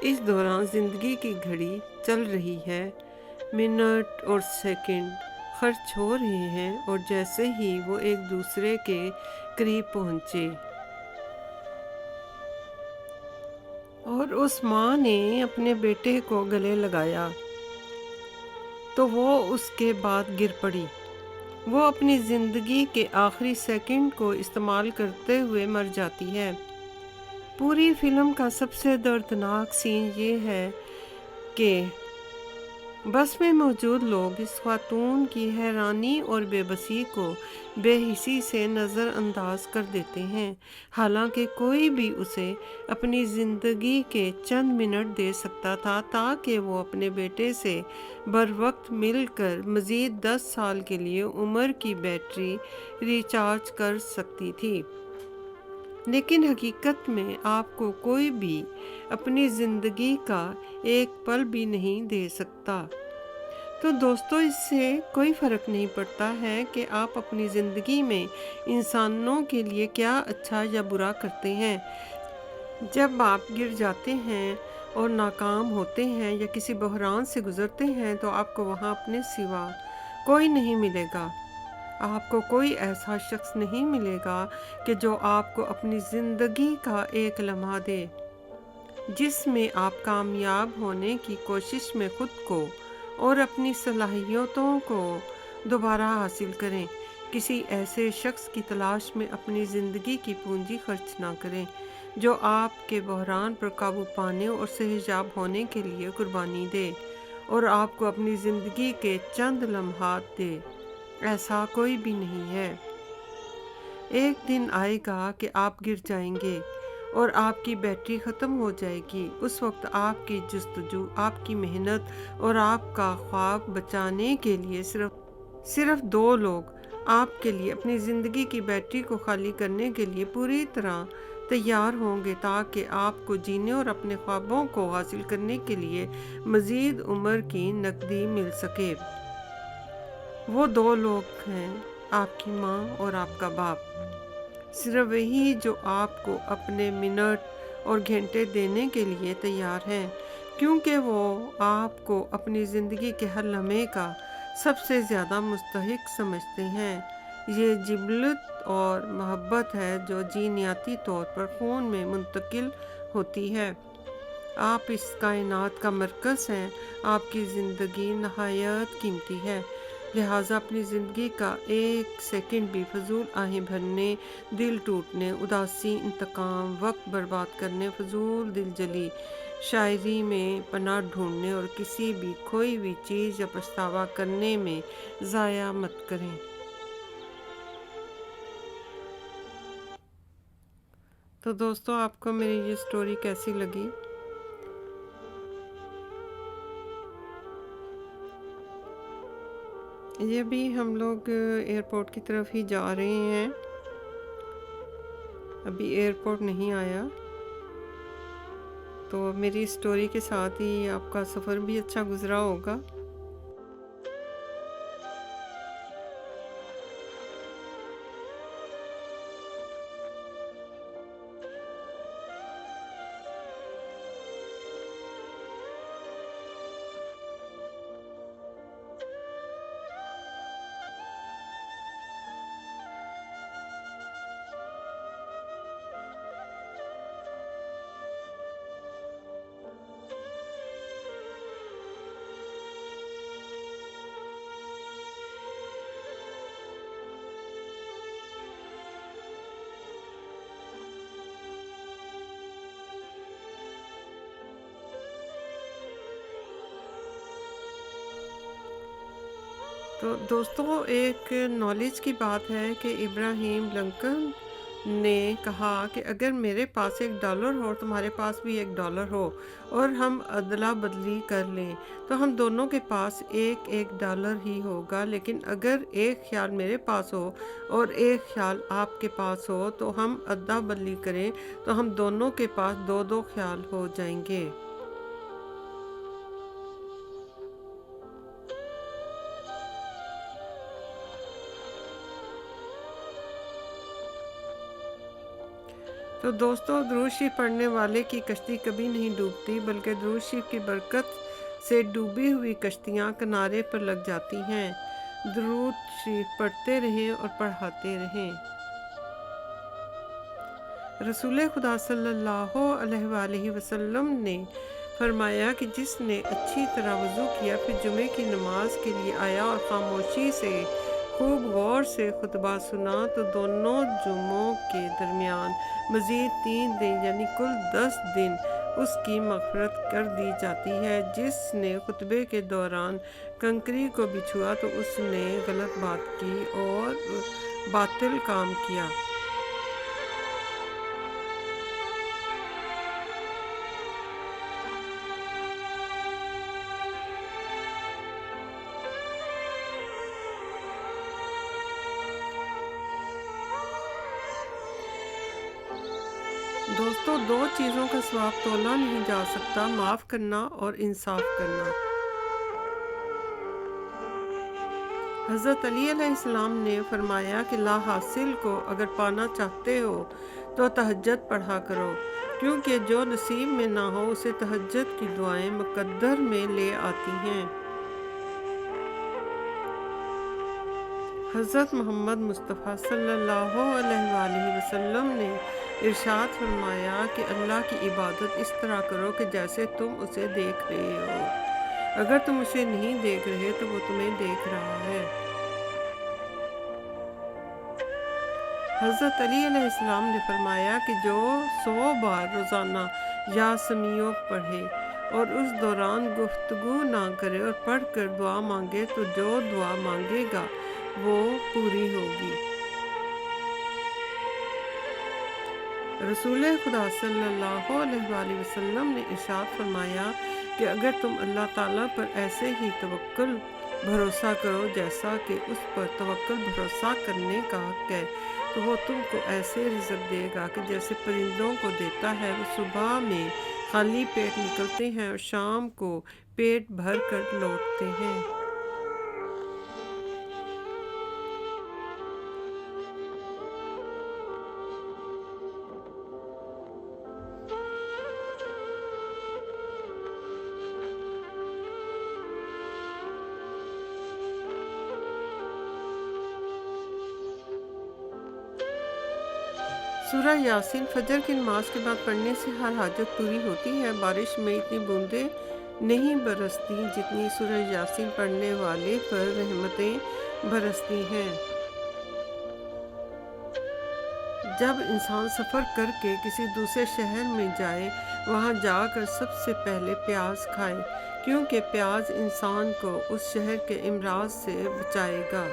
اس دوران زندگی کی گھڑی چل رہی ہے، منٹ اور سیکنڈ خرچ ہو رہے ہیں، اور جیسے ہی وہ ایک دوسرے کے قریب پہنچے اور اس ماں نے اپنے بیٹے کو گلے لگایا تو وہ اس کے بعد گر پڑی۔ وہ اپنی زندگی کے آخری سیکنڈ کو استعمال کرتے ہوئے مر جاتی ہے۔ پوری فلم کا سب سے دردناک سین یہ ہے کہ بس میں موجود لوگ اس خاتون کی حیرانی اور بے بسی کو بے حسی سے نظر انداز کر دیتے ہیں، حالانکہ کوئی بھی اسے اپنی زندگی کے چند منٹ دے سکتا تھا تاکہ وہ اپنے بیٹے سے بروقت مل کر مزید 10 سال کے لیے عمر کی بیٹری ریچارج کر سکتی تھی۔ لیکن حقیقت میں آپ کو کوئی بھی اپنی زندگی کا ایک پل بھی نہیں دے سکتا۔ تو دوستو، اس سے کوئی فرق نہیں پڑتا ہے کہ آپ اپنی زندگی میں انسانوں کے لیے کیا اچھا یا برا کرتے ہیں۔ جب آپ گر جاتے ہیں اور ناکام ہوتے ہیں یا کسی بحران سے گزرتے ہیں تو آپ کو وہاں اپنے سوا کوئی نہیں ملے گا۔ آپ کو کوئی ایسا شخص نہیں ملے گا کہ جو آپ کو اپنی زندگی کا ایک لمحہ دے جس میں آپ کامیاب ہونے کی کوشش میں خود کو اور اپنی صلاحیتوں کو دوبارہ حاصل کریں۔ کسی ایسے شخص کی تلاش میں اپنی زندگی کی پونجی خرچ نہ کریں جو آپ کے بحران پر قابو پانے اور صحتیاب ہونے کے لیے قربانی دے اور آپ کو اپنی زندگی کے چند لمحات دے۔ ایسا کوئی بھی نہیں ہے۔ ایک دن آئے گا کہ آپ گر جائیں گے اور آپ کی بیٹری ختم ہو جائے گی۔ اس وقت آپ کی جستجو، آپ کی محنت اور آپ کا خواب بچانے کے لیے صرف 2 لوگ آپ کے لیے اپنی زندگی کی بیٹری کو خالی کرنے کے لیے پوری طرح تیار ہوں گے تاکہ آپ کو جینے اور اپنے خوابوں کو حاصل کرنے کے لیے مزید عمر کی نقدی مل سکے۔ وہ 2 لوگ ہیں آپ کی ماں اور آپ کا باپ، صرف وہی جو آپ کو اپنے منٹ اور گھنٹے دینے کے لیے تیار ہیں، کیونکہ وہ آپ کو اپنی زندگی کے ہر لمحے کا سب سے زیادہ مستحق سمجھتے ہیں۔ یہ جبلت اور محبت ہے جو جینیاتی طور پر خون میں منتقل ہوتی ہے۔ آپ اس کائنات کا مرکز ہیں۔ آپ کی زندگی نہایت قیمتی ہے، لہٰذا اپنی زندگی کا ایک سیکنڈ بھی فضول آہیں بھرنے، دل ٹوٹنے، اداسی، انتقام، وقت برباد کرنے، فضول دل جلی، شاعری میں پناہ ڈھونڈنے اور کسی بھی کھوئی ہوئی چیز یا پچھتاوا کرنے میں ضائع مت کریں۔ تو دوستو، آپ کو میری یہ سٹوری کیسی لگی؟ یہ بھی ہم لوگ ایئرپورٹ کی طرف ہی جا رہے ہیں، ابھی ایئرپورٹ نہیں آیا، تو میری سٹوری کے ساتھ ہی آپ کا سفر بھی اچھا گزرا ہوگا۔ تو دوستو، ایک نالج کی بات ہے کہ ابراہیم لنکن نے کہا کہ اگر میرے پاس $1 ہو، تمہارے پاس بھی $1 ہو، اور ہم ادلا بدلی کر لیں تو ہم دونوں کے پاس $1 ہی ہوگا، لیکن اگر ایک خیال میرے پاس ہو اور ایک خیال آپ کے پاس ہو تو ہم ادلا بدلی کریں تو ہم دونوں کے پاس 2 خیال ہو جائیں گے۔ تو دوستو درود شریف پڑھنے والے کی کشتی کبھی نہیں ڈوبتی، بلکہ درود شریف کی برکت سے ڈوبی ہوئی کشتیاں کنارے پر لگ جاتی ہیں۔ درود شریف پڑھتے رہیں اور پڑھاتے رہیں۔ رسول خدا صلی اللہ علیہ وآلہ وسلم نے فرمایا کہ جس نے اچھی طرح وضو کیا پھر جمعے کی نماز کے لیے آیا اور خاموشی سے خوب غور سے خطبہ سنا تو دونوں جمعوں کے درمیان مزید 3 دن یعنی کل 10 دن اس کی مغفرت کر دی جاتی ہے۔ جس نے خطبے کے دوران کنکری کو بھی چھوا تو اس نے غلط بات کی اور باطل کام کیا۔ دوستو 2 چیزوں کا ثواب تولا نہیں جا سکتا، معاف کرنا اور انصاف کرنا۔ حضرت علی علیہ السلام نے فرمایا کہ لا حاصل کو اگر پانا چاہتے ہو تو تہجد پڑھا کرو، کیونکہ جو نصیب میں نہ ہو اسے تہجد کی دعائیں مقدر میں لے آتی ہیں۔ حضرت محمد مصطفیٰ صلی اللہ علیہ وآلہ وسلم نے ارشاد فرمایا کہ اللہ کی عبادت اس طرح کرو کہ جیسے تم اسے دیکھ رہے ہو، اگر تم اسے نہیں دیکھ رہے تو وہ تمہیں دیکھ رہا ہے۔ حضرت علی علیہ السلام نے فرمایا کہ جو 100 بار روزانہ یا سمیع پڑھے اور اس دوران گفتگو نہ کرے اور پڑھ کر دعا مانگے تو جو دعا مانگے گا وہ پوری ہوگی۔ رسول خدا صلی اللہ علیہ وآلہ وسلم نے ارشاد فرمایا کہ اگر تم اللہ تعالیٰ پر ایسے ہی توکل بھروسہ کرو جیسا کہ اس پر توکل بھروسہ کرنے کا حق ہے تو وہ تم کو ایسے رزق دے گا کہ جیسے پرندوں کو دیتا ہے۔ وہ صبح میں خالی پیٹ نکلتے ہیں اور شام کو پیٹ بھر کر لوٹتے ہیں۔ سورہ یاسین فجر کی نماز کے بعد پڑھنے سے ہر حاجت پوری ہوتی ہے۔ بارش میں اتنی بوندیں نہیں برستی جتنی سورہ یاسین پڑھنے والے پر رحمتیں برستی ہیں۔ جب انسان سفر کر کے کسی دوسرے شہر میں جائے وہاں جا کر سب سے پہلے پیاز کھائے، کیونکہ پیاز انسان کو اس شہر کے امراض سے بچائے گا۔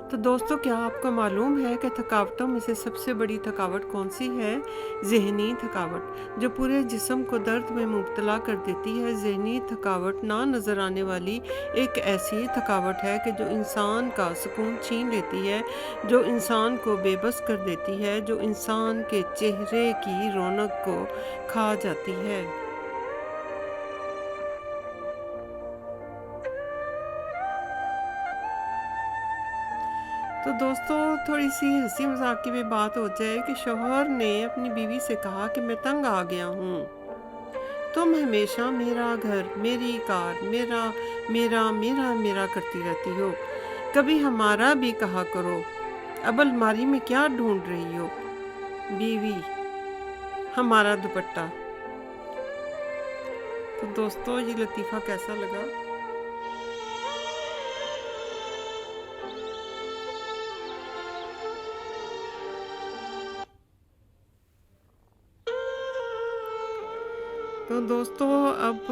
تو دوستو کیا آپ کو معلوم ہے کہ تھکاوٹوں میں سے سب سے بڑی تھکاوٹ کون سی ہے؟ ذہنی تھکاوٹ، جو پورے جسم کو درد میں مبتلا کر دیتی ہے۔ ذہنی تھکاوٹ نہ نظر آنے والی ایک ایسی تھکاوٹ ہے کہ جو انسان کا سکون چھین لیتی ہے، جو انسان کو بے بس کر دیتی ہے، جو انسان کے چہرے کی رونق کو کھا جاتی ہے۔ تو دوستو تھوڑی سی ہنسی مذاق کی بھی بات ہو جائے کہ شوہر نے اپنی بیوی سے کہا کہ میں تنگ آ گیا ہوں، تم ہمیشہ میرا گھر، میری کار، میرا میرا میرا میرا کرتی رہتی ہو، کبھی ہمارا بھی کہا کرو، اب الماری میں کیا ڈھونڈ رہی ہو؟ بیوی: ہمارا دوپٹہ۔ تو دوستو یہ لطیفہ کیسا لگا؟ تو دوستو اب